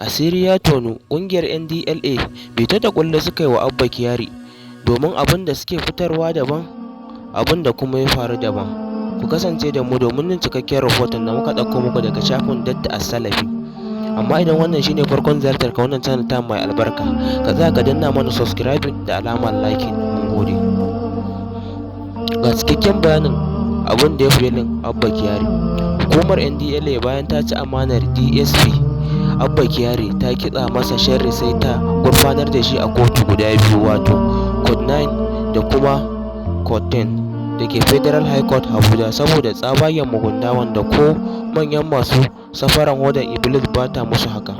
Asiri ya tonu, ƙungiyar NDLEA bita da ƙulli suka yi wa Abba Kyari domin abin da suke fitarwa daban, abin da kuma ya faru daban. Ku kasance da mu domin jin cikakken rahoton da muka ɗauko muku daga shafin Datti As-Salafi. Amma idan wannan shine farkon ziyartar ka wannan channel ta mai albarka, ka za ka danna mana subscribing da alamar liking. Mun gode. Ga cikakken bayanin abin da ya fi Abba Kyari. Hukumar NDLEA bayan ta ci amanar DSP Abba Kyari ta kitsa masa sharri sai ta gurfanar da shi a kotu guda biyu, wato Court 9 da kuma Court 10 da ke Federal High Court Abuja, saboda tsabagen mugunta wanda ko manyan masu safaran hodar Iblis ba ta musu haka.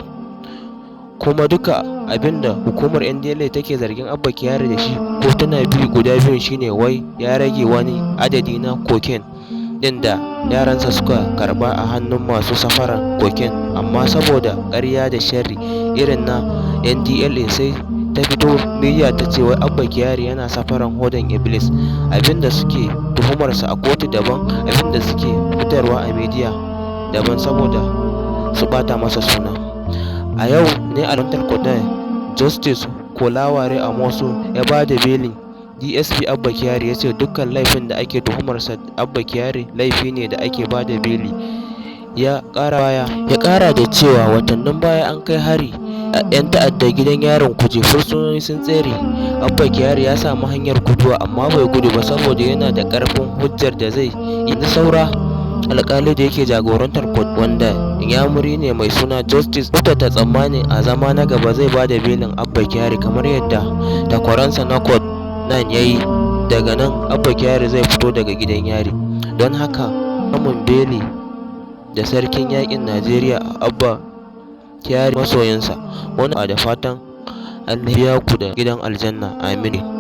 Kuma duka abinda hukumar NDLEA take zargin Abba Kyari da shi kotuna guda biyun shine wai ya rage wani adadi na cocaine din da yaransa suka karba a hannun masu safaran cocaine, amma saboda ƙarya da sharri irin na NDLEA sai ta fito media ta ce wai Abba Kyari yana safaran hodan Iblis. Abinda suke tuhumarsa a kotu daban, abinda suke fitarwa a media daban saboda su bata masa suna. A yau ne a rantar Kodai Justice Kolaware Amosu ya ba da belin DSP Abba Kyari, ya ce dukkan laifin da ake tuhumarsa Abba Kyari laifi ne da ake ba da beli. Ya ƙara da cewa watannin baya an kai hari a 'yan ta'adda gidan yaron Kuje, fursunoni sun tsere. Abba Kyari ya samu hanyar guduwa amma bai gudu ba saboda yana da ƙarfin hujjar da zai yi saura. Alƙali da yake jagorantar court, wanda Inyamuri ne mai suna Justice ta tsammanin a zama na gaba zai ba da belin Abba Kyari kamar yadda takwaransa na Court 9 ya yi. Daga nan Abba Kyari zai fito daga gidan yari. Don haka samun beli da sarkin yaƙin Najeriya Abba Kyari masoyinsa, wani da fatan Allah ya biya ku da gidan aljanna. Amin.